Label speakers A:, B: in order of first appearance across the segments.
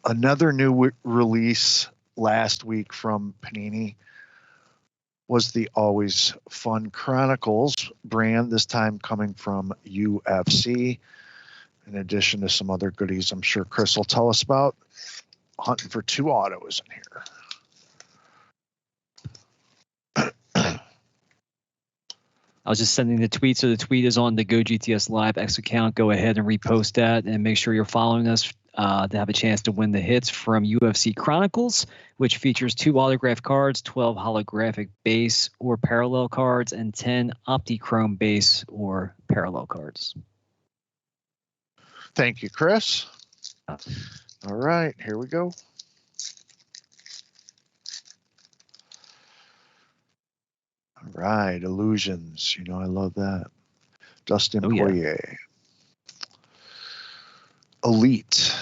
A: Another new release last week from Panini was the Always Fun Chronicles brand, this time coming from UFC, in addition to some other goodies I'm sure Chris will tell us about. Hunting for 2 autos in here.
B: I was just sending the tweet, so the tweet is on the Go GTS Live X account. Go ahead and repost that, and make sure you're following us to have a chance to win the hits from UFC Chronicles, which features 2 autograph cards, 12 holographic base or parallel cards, and 10 OptiChrome base or parallel cards.
A: Thank you, Chris. All right, here we go. All right, Illusions. You know, I love that. Dustin Poirier. Elite.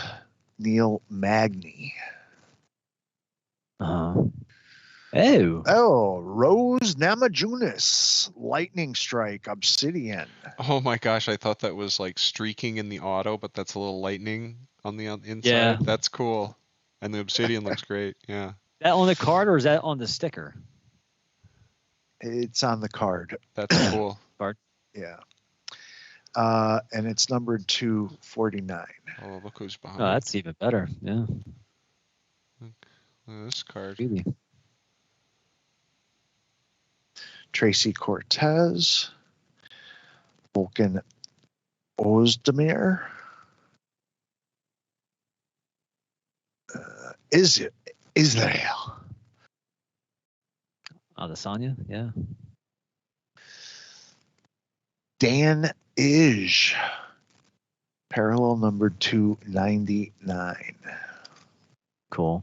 A: Neil Magny.
B: Oh,
A: Rose Namajunas. Lightning Strike. Obsidian.
C: Oh my gosh, I thought that was like streaking in the auto, but that's a little lightning on the inside.
B: Yeah.
C: That's cool. And the Obsidian looks great. Yeah.
B: That on the card, or is that on the sticker?
A: It's on the card.
C: That's cool.
B: Card.
A: Yeah. And it's numbered 249.
C: Oh, look who's behind.
B: Oh, that's even better. Yeah.
C: Look at this card.
B: Really?
A: Tracy Cortez. Volkan Ozdemir. Israel.
B: Adesanya, yeah.
A: Dan Ige. Parallel number 299.
B: Cool.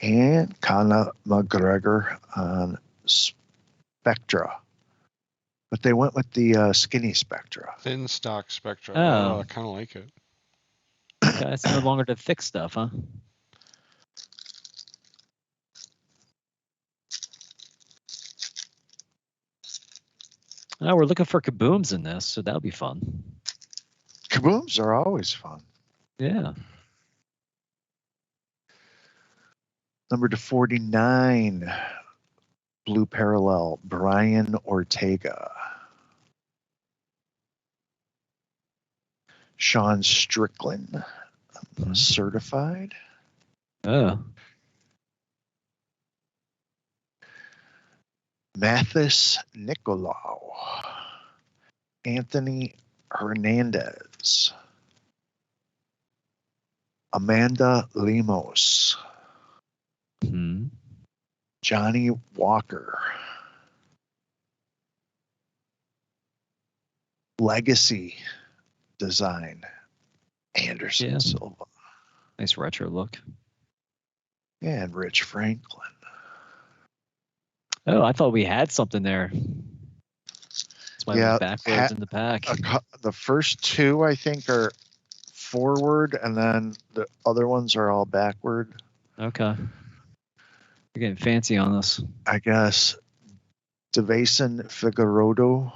A: And Conor McGregor on Spectra. But they went with the skinny Spectra.
C: Thin stock Spectra.
B: Oh.
C: I kind of like it.
B: Okay, it's no longer the thick stuff, huh? Oh, we're looking for kabooms in this, so that'll be fun.
A: Kabooms are always fun.
B: Yeah.
A: Number 249, blue parallel, Brian Ortega. Sean Strickland, certified.
B: Oh.
A: Mathis Nicolau. Anthony Hernandez. Amanda Lemos. Johnny Walker. Legacy design. Anderson Silva.
B: Nice retro look.
A: And Rich Franklin.
B: Oh, I thought we had something there. That's why we're backwards in the pack.
A: The first 2, I think, are forward, and then the other ones are all backward.
B: Okay. You're getting fancy on this.
A: I guess. Devason Figueroa.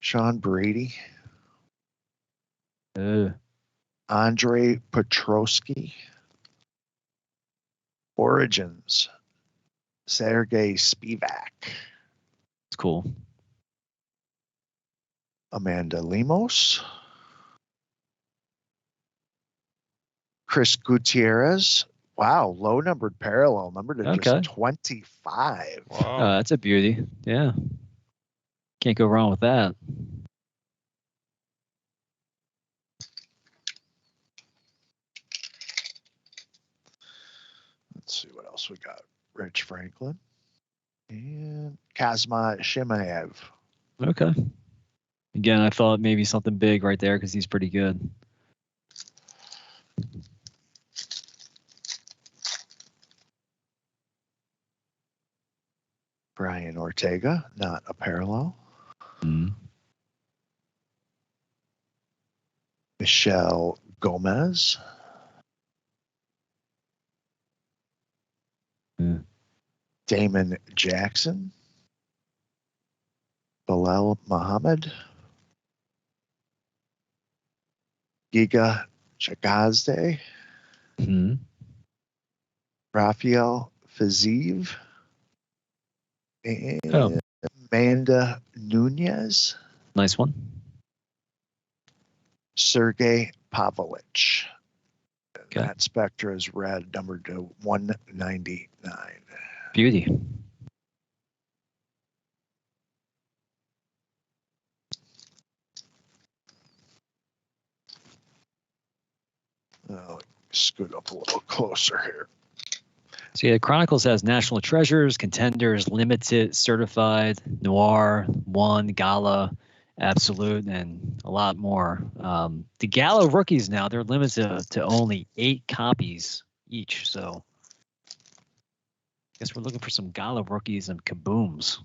A: Sean Brady. Andre Petrosky. Origins. Sergey Spivak.
B: It's cool.
A: Amanda Lemos. Chris Gutierrez. Wow, low numbered parallel, numbered at just 25.
C: Wow.
B: That's a beauty. Yeah. Can't go wrong with that.
A: Let's see what else we got. Rich Franklin and Kazma Shimaev.
B: Okay. Again, I thought maybe something big right there because he's pretty good.
A: Brian Ortega, not a parallel. Michelle Gomez. Damon Jackson. Bilal Muhammad. Giga Chagazde,
B: Hmm.
A: Rafael Fiziev, and
B: Oh,
A: Amanda Nunez,
B: nice one.
A: Sergey Pavlovich.
B: Okay.
A: That Spectra is red, numbered to 199.
B: Beauty.
A: I'll scoot up a little closer here.
B: So yeah, Chronicles has National Treasures, Contenders, Limited, Certified, Noir, One, Gala, Absolute, and a lot more. The Gala rookies now, they're limited to only 8 copies each. So I guess we're looking for some Gala rookies and kabooms.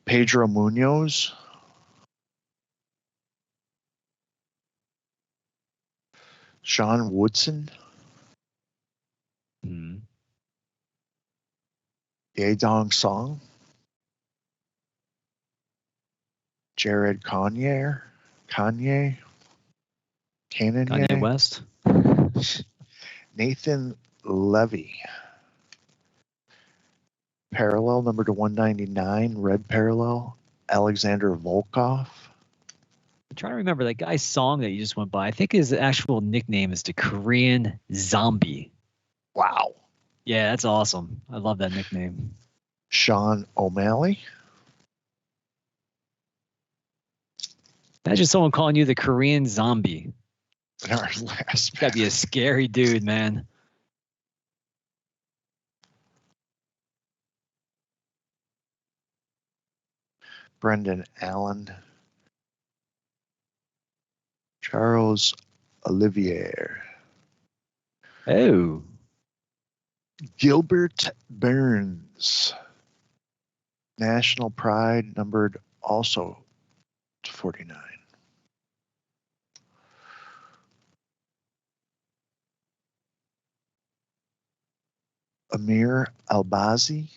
A: Pedro Munoz, Sean Woodson,
B: Hmm.
A: Yedong Song, Jared Kanye,
B: Kanye West.
A: Nathan Levy. Parallel, number to 199, red parallel, Alexander Volkov.
B: I'm trying to remember that guy's song that you just went by. I think his actual nickname is the Korean Zombie.
A: Wow.
B: Yeah, that's awesome. I love that nickname.
A: Sean O'Malley.
B: Imagine someone calling you the Korean Zombie.
A: In our last
B: Gotta be a scary dude, man.
A: Brendan Allen. Charles Olivier.
B: Oh,
A: Gilbert Burns. National Pride, numbered also to 49. Amir Albazi.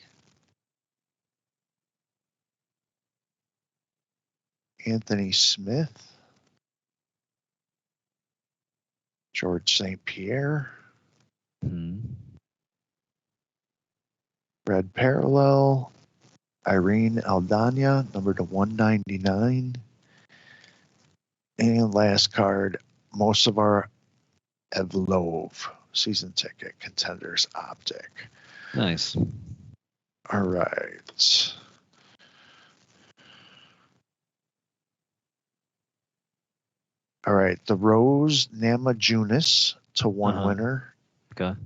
A: Anthony Smith. George St. Pierre. Red Parallel. Irene Aldana, number to 199. And last card, Mosavar Evlov, season ticket, Contenders Optic.
B: nice.
A: All right. All right, the Rose Namajunas to one winner.
B: Okay.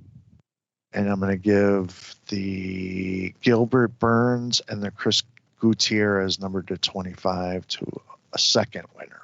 A: And I'm going to give the Gilbert Burns and the Chris Gutierrez numbered to 25 to a second winner.